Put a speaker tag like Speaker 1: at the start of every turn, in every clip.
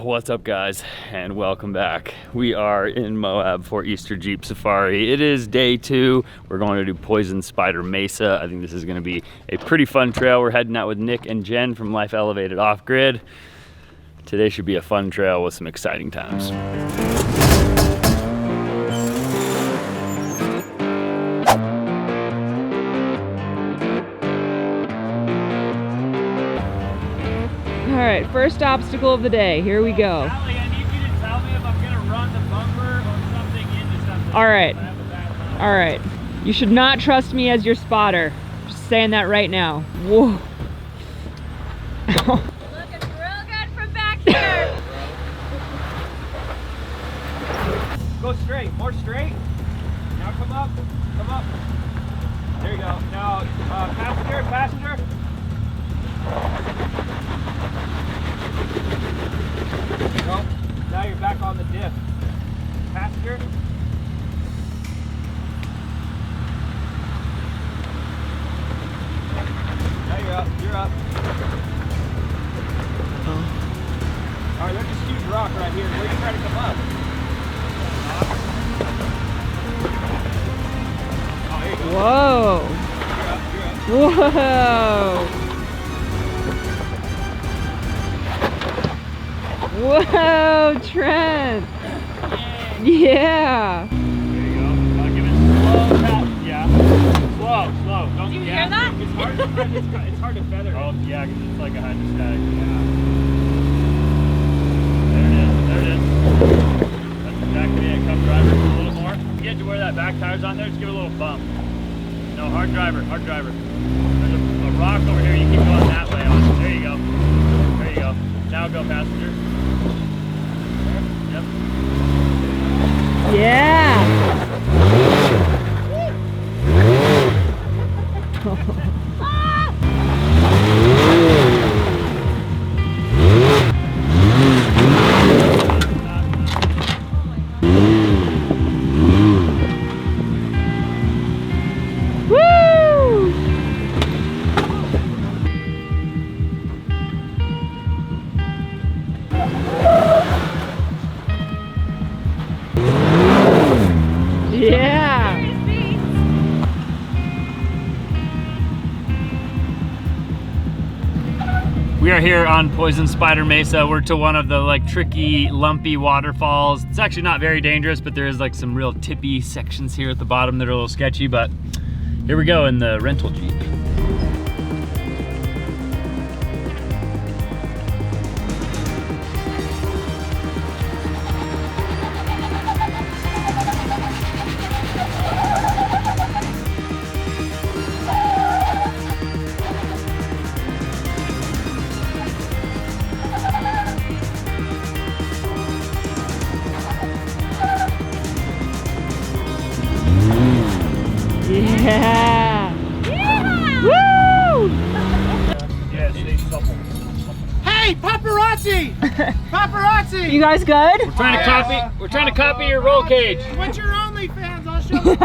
Speaker 1: What's up, guys, and welcome back. We are in Moab for Easter Jeep Safari. It is day 2. We're going to do Poison Spider Mesa. I think this is going to be a pretty fun trail. We're heading out with Nick and Jen from Life Elevated Off-Grid. Today should be a fun trail with some exciting times.
Speaker 2: All right, first obstacle of the day. Here we go.
Speaker 1: Allie, I need you to tell me if I'm going to run the bumper or something into something.
Speaker 2: All right. All right. You should not trust me as your spotter. Just saying that right now. Whoa.
Speaker 3: Looking real good from back here.
Speaker 1: Go straight, more straight. Now come up, come up. There you go. Now, passenger. Nope. Now you're back on the diff. Passenger. Now you're up. All right, there's this huge rock right here. Where are you trying to come up? Oh, here you go.
Speaker 2: Whoa.
Speaker 1: You're up.
Speaker 2: Whoa. Whoa, Trent. Yeah.
Speaker 1: There you go. Give it slow tap. Yeah. Slow. Don't.
Speaker 3: Do you hear that?
Speaker 1: It's hard to it's hard to feather. Oh yeah, because it's like a hydrostatic. Yeah. There it is. That's exactly it. Come driver a little more. Get to where that back tire's on there. Just give it a little bump. No, hard driver. There's a rock over here. You keep going that way. There you go. Now go passenger. Yep.
Speaker 2: Yeah. Yeah.
Speaker 1: We are here on Poison Spider Mesa. We're to one of the tricky, lumpy waterfalls. It's actually not very dangerous, but there is some real tippy sections here at the bottom that are a little sketchy, but here we go in the rental Jeep.
Speaker 2: Yeah.
Speaker 3: Yeah.
Speaker 2: Woo!
Speaker 1: Yeah, stay supple.
Speaker 4: Hey, paparazzi! Paparazzi!
Speaker 2: You guys good?
Speaker 1: We're trying to copy your roll cage.
Speaker 4: What's your OnlyFans? I'll show the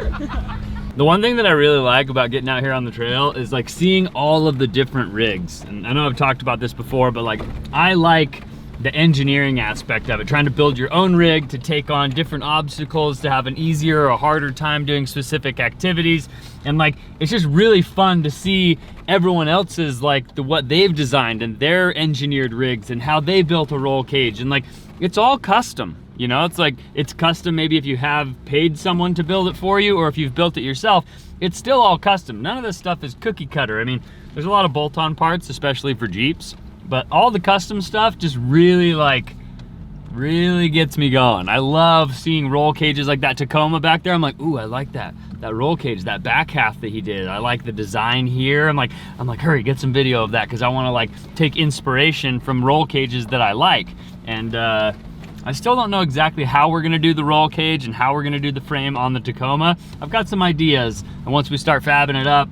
Speaker 4: butthole.
Speaker 1: The one thing that I really like about getting out here on the trail is seeing all of the different rigs. And I know I've talked about this before, but I like the engineering aspect of it, trying to build your own rig to take on different obstacles, to have an easier or harder time doing specific activities. And it's just really fun to see everyone else's what they've designed and their engineered rigs and how they built a roll cage. And it's all custom, you know? It's custom maybe if you have paid someone to build it for you, or if you've built it yourself, it's still all custom. None of this stuff is cookie cutter. I mean, there's a lot of bolt-on parts, especially for Jeeps, but all the custom stuff just really gets me going. I love seeing roll cages like that Tacoma back there. I'm like, ooh, I like that roll cage, that back half that he did. I like the design here. I'm like, hurry, get some video of that, because I want to take inspiration from roll cages that I like. And I still don't know exactly how we're gonna do the roll cage and how we're gonna do the frame on the Tacoma. I've got some ideas, and once we start fabbing it up,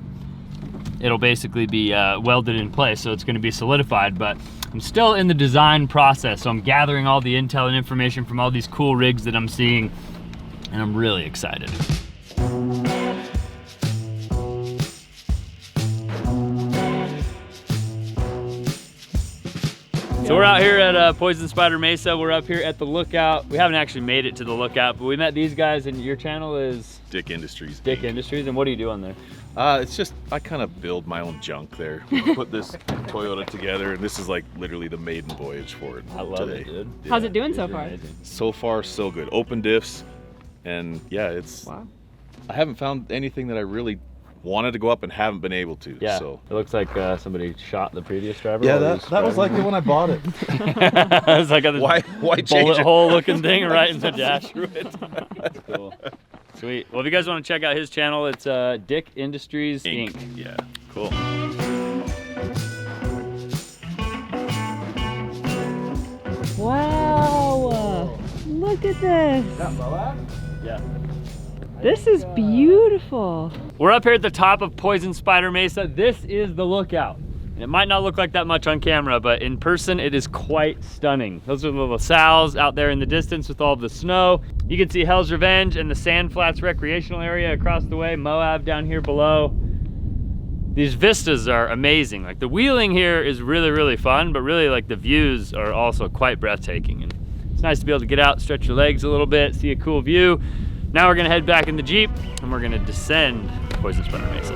Speaker 1: it'll basically be welded in place, so it's gonna be solidified. But I'm still in the design process, so I'm gathering all the intel and information from all these cool rigs that I'm seeing, and I'm really excited. So we're out here at Poison Spider Mesa. We're up here at the lookout. We haven't actually made it to the lookout, but we met these guys, and your channel is?
Speaker 5: Dick Industries.
Speaker 1: Dick Industries, and what do you do on there?
Speaker 5: It's just, I kind of build my own junk there. Put this Toyota together, and this is like literally the maiden voyage for it.
Speaker 1: I love
Speaker 5: today.
Speaker 1: it, dude.
Speaker 2: How's it doing so far?
Speaker 1: Amazing.
Speaker 5: So far, so good. Open diffs, and yeah, it's.
Speaker 2: Wow.
Speaker 5: I haven't found anything that I really wanted to go up and haven't been able to.
Speaker 1: Yeah,
Speaker 5: So.
Speaker 1: it looks like somebody shot the previous driver.
Speaker 5: Yeah,
Speaker 1: while he
Speaker 5: that was like
Speaker 1: driving.
Speaker 5: it when I bought it.
Speaker 1: It's like a
Speaker 5: Why change
Speaker 1: bullet
Speaker 5: it?
Speaker 1: hole looking thing right in the dash. That's cool. Sweet. Well, if you guys want to check out his channel, it's Dick Industries Inc.
Speaker 5: Yeah, cool.
Speaker 2: Wow. Look at this.
Speaker 1: Yeah.
Speaker 2: This is beautiful.
Speaker 1: We're up here at the top of Poison Spider Mesa. This is the lookout. And it might not look like that much on camera, but in person it is quite stunning. Those are the LaSalles out there in the distance with all of the snow. You can see Hell's Revenge and the Sand Flats recreational area across the way, Moab down here below. These vistas are amazing. Like the wheeling here is really, really fun, but really like the views are also quite breathtaking. And it's nice to be able to get out, stretch your legs a little bit, see a cool view. Now we're gonna head back in the Jeep and we're gonna descend Poison Spider Mesa.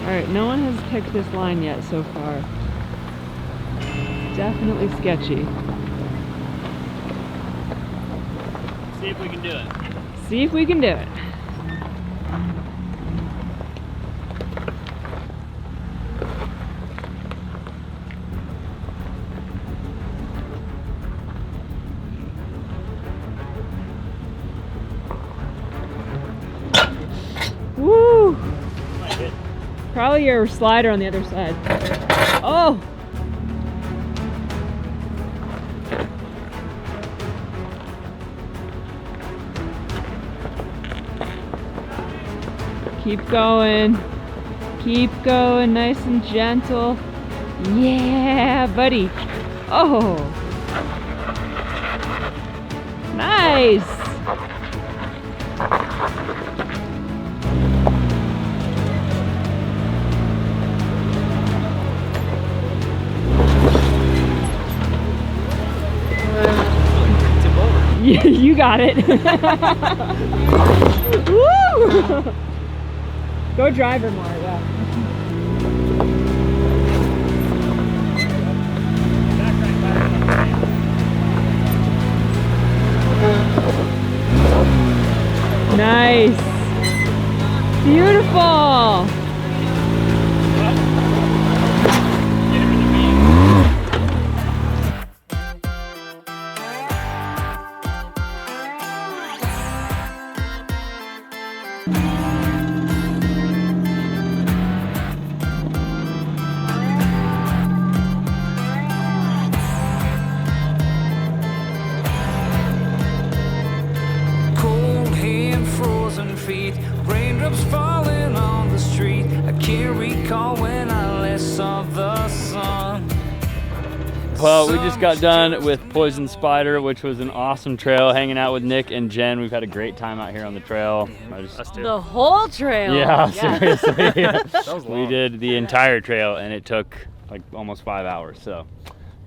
Speaker 2: All right, no one has picked this line yet so far. Definitely sketchy.
Speaker 1: See if we can do it.
Speaker 2: See if we can do it. Woo! Probably your slider on the other side. Oh! Keep going. Keep going, nice and gentle. Yeah, buddy. Oh. Nice. You got it. Woo! Go driver more, yeah. Nice. Beautiful.
Speaker 6: Cold hand, frozen feet, raindrops falling on the street. I can't recall when I last saw the sun.
Speaker 1: Well, we just got done with Poison Spider, which was an awesome trail, hanging out with Nick and Jen. We've had a great time out here on the trail.
Speaker 3: The whole trail.
Speaker 1: Yeah, seriously. We did the entire trail, and it took like almost 5 hours, so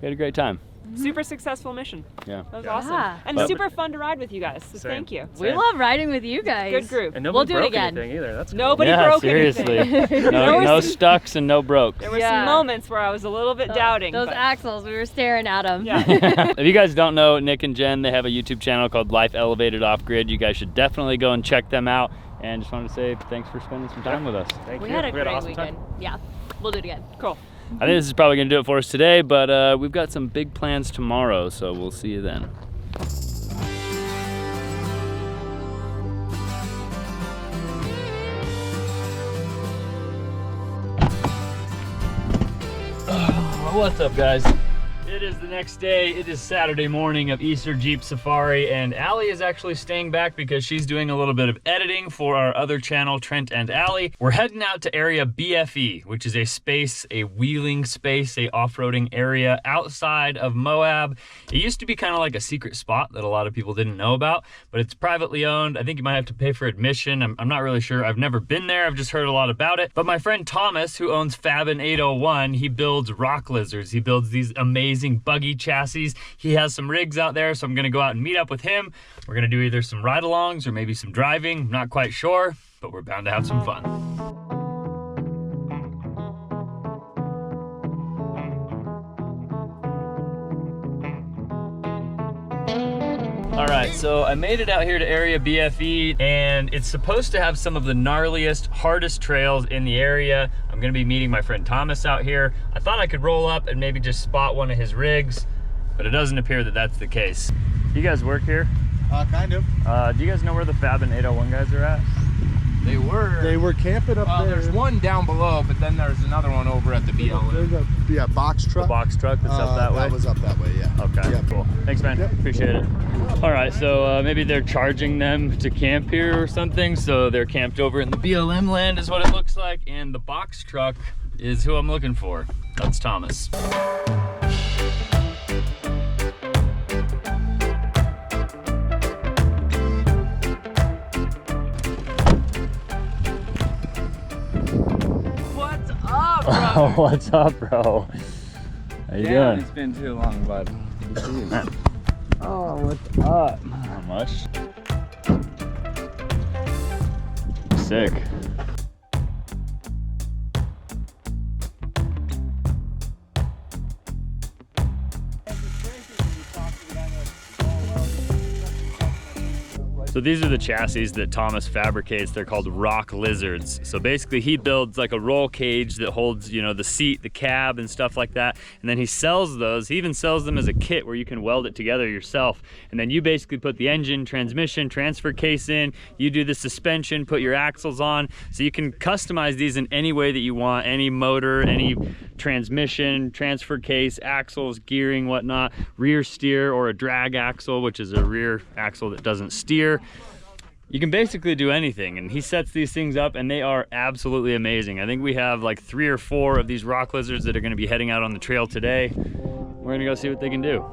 Speaker 1: we had a great time.
Speaker 2: Super successful mission.
Speaker 1: Yeah.
Speaker 2: That was
Speaker 3: Yeah.
Speaker 2: awesome. And
Speaker 1: But-
Speaker 2: super fun to ride with you guys. So thank you.
Speaker 3: We love riding with you guys.
Speaker 2: Good group.
Speaker 7: And
Speaker 3: We'll
Speaker 7: nobody
Speaker 3: do it
Speaker 7: broke
Speaker 3: again.
Speaker 7: anything either. That's cool.
Speaker 2: Nobody
Speaker 1: Yeah,
Speaker 2: broke
Speaker 1: seriously.
Speaker 2: anything.
Speaker 1: No stucks and no broke.
Speaker 2: There were
Speaker 3: Yeah.
Speaker 2: some moments where I was a little bit doubting.
Speaker 3: Those
Speaker 2: but-
Speaker 3: axles, we were staring at them.
Speaker 2: Yeah.
Speaker 1: If you guys don't know Nick and Jen, they have a YouTube channel called Life Elevated Off Grid. You guys should definitely go and check them out. And just wanted to say thanks for spending some time with us.
Speaker 7: Thank
Speaker 3: We
Speaker 7: you.
Speaker 3: had a
Speaker 7: an
Speaker 3: great
Speaker 7: awesome
Speaker 3: weekend.
Speaker 7: time.
Speaker 3: Yeah, we'll do it again.
Speaker 2: Cool.
Speaker 1: I think this is probably going to do it for us today, but we've got some big plans tomorrow, so we'll see you then. What's up, guys? It is the next day. It is Saturday morning of Easter Jeep Safari, and Allie is actually staying back because she's doing a little bit of editing for our other channel, Trent and Allie. We're heading out to area BFE, which is a space, a wheeling space, a off-roading area outside of Moab. It used to be kind of like a secret spot that a lot of people didn't know about, but it's privately owned. I think you might have to pay for admission. I'm not really sure. I've never been there. I've just heard a lot about it. But my friend Thomas, who owns Fabin 801, he builds rock lizards. He builds these amazing buggy chassis. He has some rigs out there, so I'm gonna go out and meet up with him. We're gonna do either some ride-alongs or maybe some driving. I'm not quite sure, but we're bound to have some fun. All right, so I made it out here to area BFE, and it's supposed to have some of the gnarliest, hardest trails in the area. I'm gonna be meeting my friend Thomas out here. I thought I could roll up and maybe just spot one of his rigs, but it doesn't appear that that's the case. You guys work here?
Speaker 4: Kind of.
Speaker 1: Do you guys know where the Fabin 801 guys are at?
Speaker 7: They were
Speaker 4: camping up there.
Speaker 7: There's one down below, but then there's another one over at the BLM.
Speaker 4: There's a box truck.
Speaker 1: The box truck that's up that way?
Speaker 4: That was up that way, yeah.
Speaker 1: Okay,
Speaker 4: Yep.
Speaker 1: cool. Thanks, man.
Speaker 4: Yep.
Speaker 1: Appreciate it. All right, so maybe they're charging them to camp here or something. So they're camped over in the BLM land is what it looks like. And the box truck is who I'm looking for. That's Thomas. Oh, what's up, bro? How you doing?
Speaker 7: It's been too long, bud. Good to see you.
Speaker 1: Oh, what's up? Not much. Sick. So these are the chassis that Thomas fabricates. They're called rock lizards. So basically he builds like a roll cage that holds, you know, the seat, the cab and stuff like that. And then he sells those. He even sells them as a kit where you can weld it together yourself. And then you basically put the engine, transmission, transfer case in, you do the suspension, put your axles on. So you can customize these in any way that you want, any motor, any transmission, transfer case, axles, gearing, whatnot, rear steer or a drag axle, which is a rear axle that doesn't steer. You can basically do anything, and he sets these things up and they are absolutely amazing. I think we have like 3 or 4 of these rock lizards that are gonna be heading out on the trail today. We're gonna go see what they can do.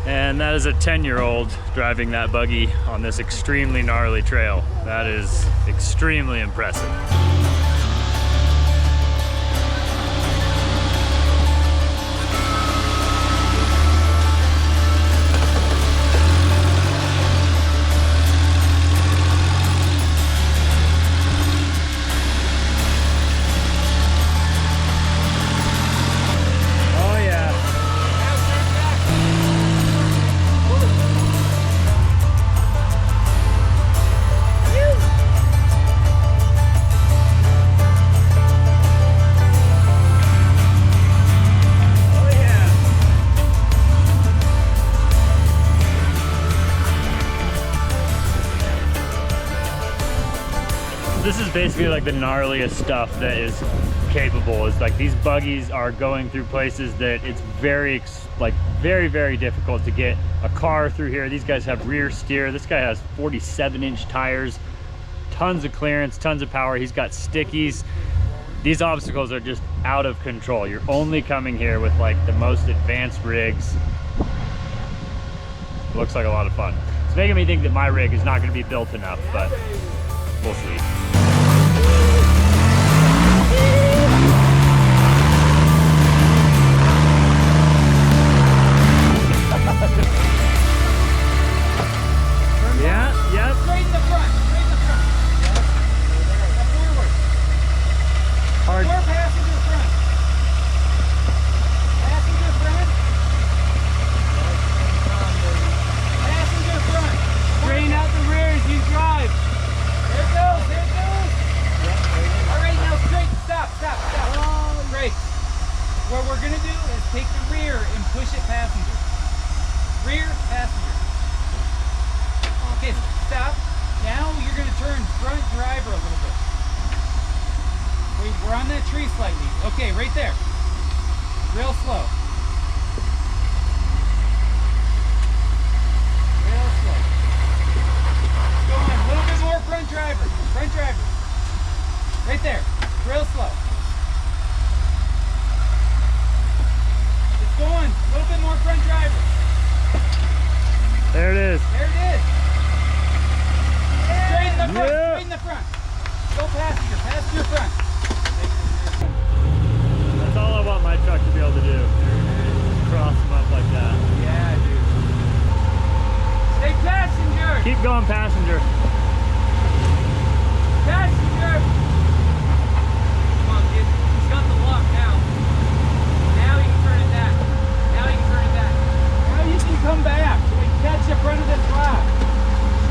Speaker 1: And that is a 10-year-old driving that buggy on this extremely gnarly trail. That is extremely impressive. This is basically like the gnarliest stuff that is capable. Is like these buggies are going through places that it's very difficult to get a car through here. These guys have rear steer. This guy has 47-inch tires, tons of clearance, tons of power. He's got stickies. These obstacles are just out of control. You're only coming here with like the most advanced rigs. It looks like a lot of fun. It's making me think that my rig is not going to be built enough, but we'll see.
Speaker 7: Straight in the front. Forward.
Speaker 1: Hard.
Speaker 7: More passenger front. Passenger front. Passenger front. Straighten out the rear as you drive. There it goes. All right, now straight. Stop. Straight. What we're gonna do is take the rear and push it passenger. Rear, passenger. Okay, stop. Now you're going to turn front driver a little bit. We're on that tree slightly. Okay, right there. Real slow. Real slow. Go on. A little bit more front driver. Front driver. Right there. Real slow. It's going. A little bit more front driver.
Speaker 1: There it is.
Speaker 7: There it is. Straight in the front, straight in the front. Go passenger front.
Speaker 1: That's all I want my truck to be able to do. Cross them up like that.
Speaker 7: Yeah, dude. Stay passenger.
Speaker 1: Keep going, passenger.
Speaker 7: Passenger. Come on, kid. He's got the lock now. Now you can turn it back. Now you can come back. So we can catch the front of this lock.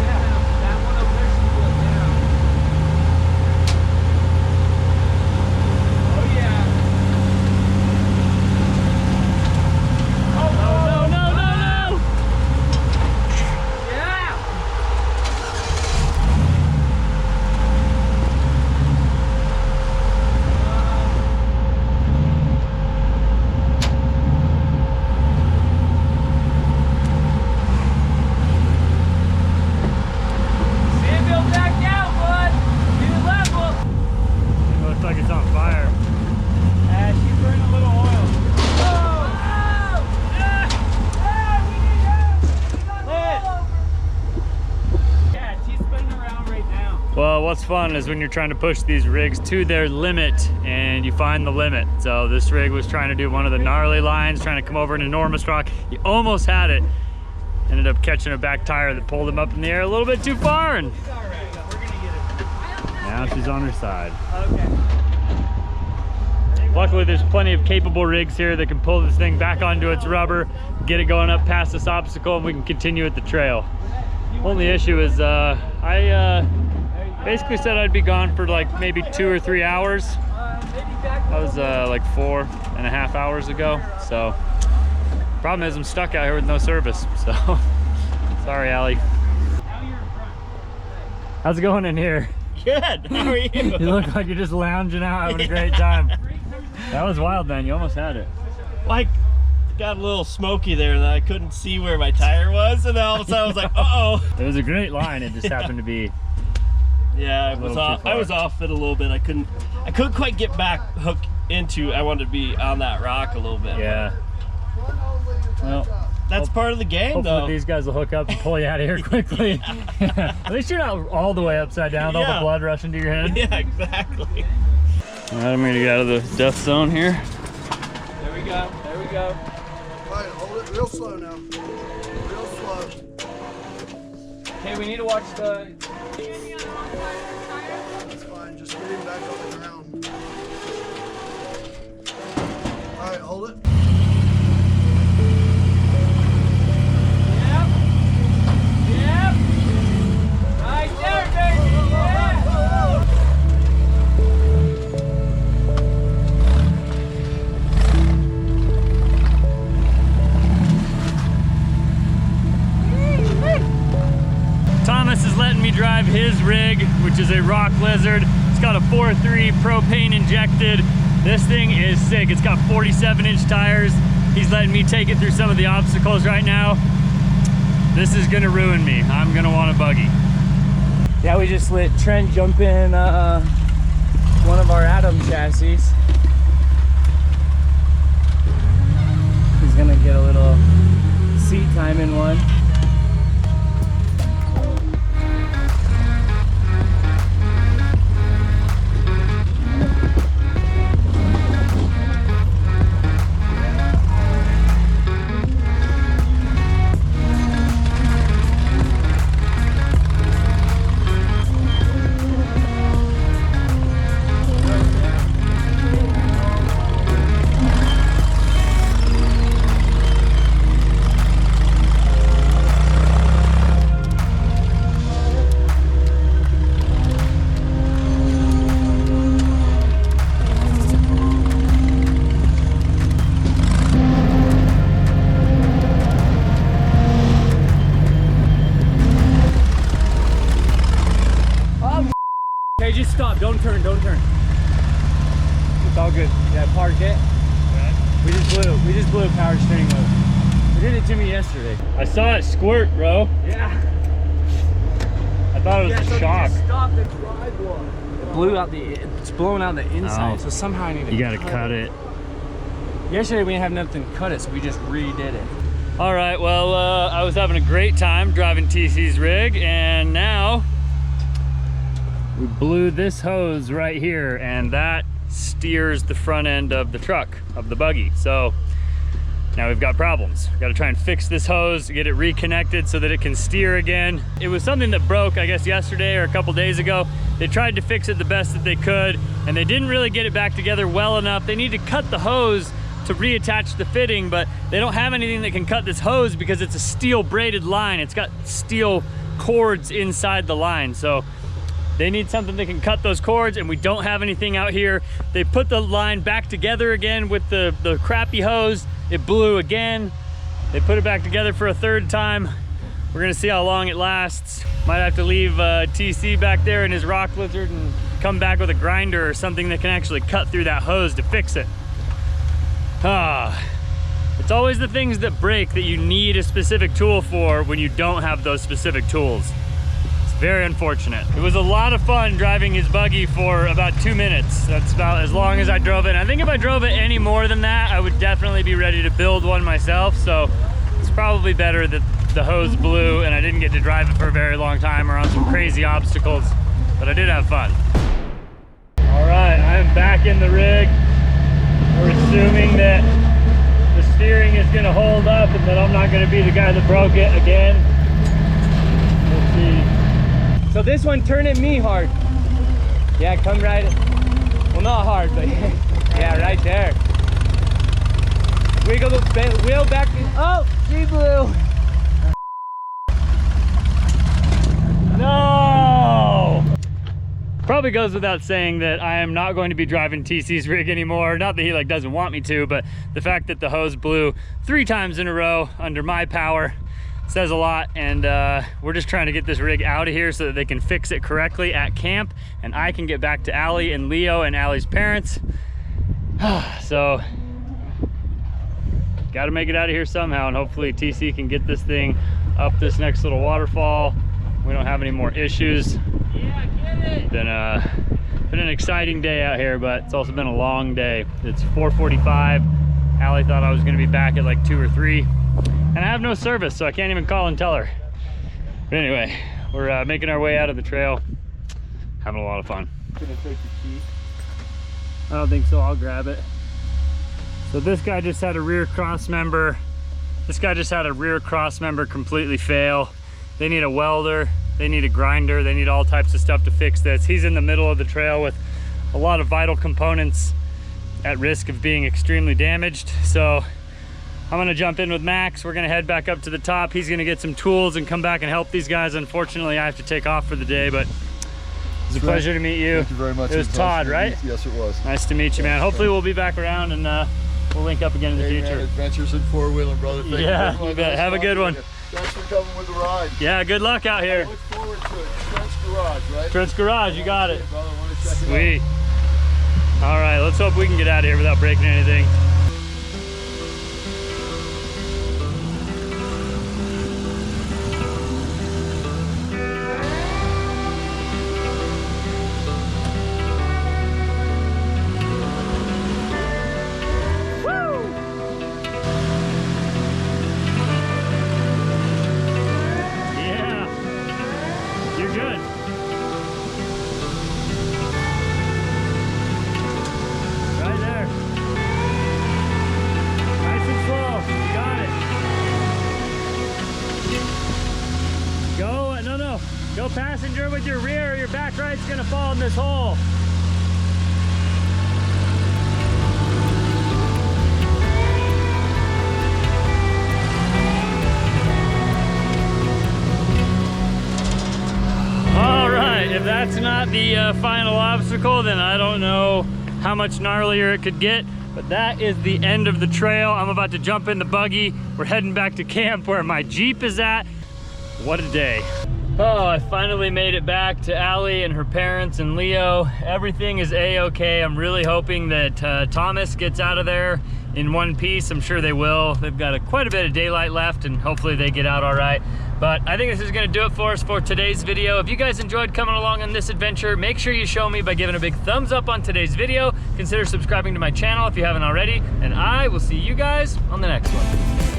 Speaker 7: Yeah, that one over there should go down. Oh yeah. Oh no. Yeah. Samuel, back down, bud. New level.
Speaker 1: It looks like it's on fire.
Speaker 7: She's burning a little oil. Yeah, she's spinning around right now.
Speaker 1: Well, what's fun is when you're trying to push these rigs to their limit and you find the limit. So this rig was trying to do one of the gnarly lines, trying to come over an enormous rock. He almost had it. Ended up catching a back tire that pulled him up in the air a little bit too far, and
Speaker 7: It's all right. We're gonna get it.
Speaker 1: now she's on her side.
Speaker 7: Okay.
Speaker 1: Luckily, there's plenty of capable rigs here that can pull this thing back onto its rubber, get it going up past this obstacle, and we can continue at the trail. Only issue is I basically said I'd be gone for like maybe 2 or 3 hours. That was like 4.5 hours ago. So problem is I'm stuck out here with no service. So sorry, Allie. How's it going in here?
Speaker 8: Good. How are you?
Speaker 1: You look like you're just lounging out, having a great time. That was wild, man. You almost had it.
Speaker 8: Like, got a little smoky there that I couldn't see where my tire was, and then all of a sudden I was like, uh-oh.
Speaker 1: It was a great line. It just happened to be.
Speaker 8: Yeah, I was off. I was off it a little bit. I couldn't quite get back hook into. I wanted to be on that rock a little bit.
Speaker 1: Yeah. Well,
Speaker 8: that's part of the game,
Speaker 1: hopefully
Speaker 8: though.
Speaker 1: these guys will hook up and pull you out of here quickly. At least you're not all the way upside down with all the blood rushing to your head.
Speaker 8: Yeah, exactly.
Speaker 1: All right, I'm gonna get out of the death zone here.
Speaker 7: There we go. There we go.
Speaker 4: All right, hold it real slow now. Real slow.
Speaker 7: Okay, we need to watch the.
Speaker 4: That's fine. Just get him back on the ground. All right, hold it.
Speaker 7: Yep. Yep. Right there, baby. Yeah.
Speaker 1: Time Thomas is letting me drive his rig, which is a Rock Lizard. It's got a 4.3 propane injected. This thing is sick. It's got 47-inch tires. He's letting me take it through some of the obstacles right now. This is gonna ruin me. I'm gonna want a buggy.
Speaker 7: Yeah, we just let Trent jump in one of our Atom chassis. He's gonna get a little seat time in one. Okay, just stop. Don't turn. Don't turn. It's all good. Yeah, park it. We just blew a power steering load. We did it to me yesterday.
Speaker 1: I saw it squirt, bro.
Speaker 7: Yeah.
Speaker 1: I thought it was a shock.
Speaker 7: Stop the drive one. Blew out it's blowing out the inside, so somehow I need to
Speaker 1: You gotta cut it.
Speaker 7: Yesterday we didn't have nothing to cut it, so we just redid it.
Speaker 1: All right, well, I was having a great time driving TC's rig, and now we blew this hose right here, and that steers the front end of the truck, of the buggy. So now we've got problems. We've got to try and fix this hose, get it reconnected so that it can steer again. It was something that broke, I guess, yesterday or a couple days ago. They tried to fix it the best that they could, and they didn't really get it back together well enough. They need to cut the hose to reattach the fitting, but they don't have anything that can cut this hose because it's a steel braided line. It's got steel cords inside the line. So they need something that can cut those cords, and we don't have anything out here. They put the line back together again with the crappy hose. It blew again. They put it back together for a third time. We're gonna see how long it lasts. Might have to leave TC back there in his Rock Lizard and come back with a grinder or something that can actually cut through that hose to fix it. It's always the things that break that you need a specific tool for when you don't have those specific tools. It's very unfortunate. It was a lot of fun driving his buggy for about 2 minutes. That's about as long as I drove it. And I think if I drove it any more than that, I would definitely be ready to build one myself. So it's probably better that the hose blew and I didn't get to drive it for a very long time or on some crazy obstacles, but I did have fun. All right, I am back in the rig. We're assuming that the steering is gonna hold up and that I'm not gonna be the guy that broke it again. Let's see.
Speaker 7: So this one, turn at me hard. Yeah, come right, well, not hard, but yeah, right there. Wiggle the wheel back. Oh, she blew.
Speaker 1: No! Probably goes without saying that I am not going to be driving TC's rig anymore. Not that he like doesn't want me to, but the fact that the hose blew 3 times in a row under my power says a lot. And we're just trying to get this rig out of here so that they can fix it correctly at camp and I can get back to Allie and Leo and Allie's parents. So got to make it out of here somehow, and hopefully TC can get this thing up this next little waterfall. We don't have any more issues.
Speaker 7: Yeah, get it.
Speaker 1: Been an exciting day out here, but it's also been a long day. It's 4:45. Allie thought I was gonna be back at like 2 or 3, and I have no service, so I can't even call and tell her. But anyway, we're making our way out of the trail, having a lot of fun.
Speaker 7: Gonna take the key.
Speaker 1: I don't think so, I'll grab it. So this guy just had a rear cross member. This guy just had a rear cross member completely fail. They need a welder, they need a grinder, they need all types of stuff to fix this. He's in the middle of the trail with a lot of vital components at risk of being extremely damaged. So I'm gonna jump in with Max. We're gonna head back up to the top. He's gonna get some tools and come back and help these guys. Unfortunately, I have to take off for the day, but it was a pleasure to meet you.
Speaker 4: Thank you very much.
Speaker 1: It was Todd, right?
Speaker 4: Yes, it was.
Speaker 1: Nice to meet you, man. Hopefully we'll be back around and we'll link up again in the future.
Speaker 4: Man, adventures in four-wheeling, brother. Thank
Speaker 1: Yeah,
Speaker 4: you very
Speaker 1: you
Speaker 4: much.
Speaker 1: bet. Have a good one.
Speaker 4: Thanks for coming with the ride.
Speaker 1: Yeah, good luck out here.
Speaker 4: I look forward over to Trent's garage, right?
Speaker 1: Trent's garage, you got it.
Speaker 4: Brother, wanna check it out?
Speaker 1: Sweet. All right, let's hope we can get out of here without breaking anything. Go passenger with your rear, your back right's gonna fall in this hole. All right, if that's not the final obstacle, then I don't know how much gnarlier it could get, but that is the end of the trail. I'm about to jump in the buggy. We're heading back to camp where my Jeep is at. What a day. Oh, I finally made it back to Allie and her parents and Leo. Everything is a-okay. I'm really hoping that Thomas gets out of there in one piece. I'm sure they will. They've got quite a bit of daylight left and hopefully they get out all right. But I think this is gonna do it for us for today's video. If you guys enjoyed coming along on this adventure, make sure you show me by giving a big thumbs up on today's video. Consider subscribing to my channel if you haven't already, and I will see you guys on the next one.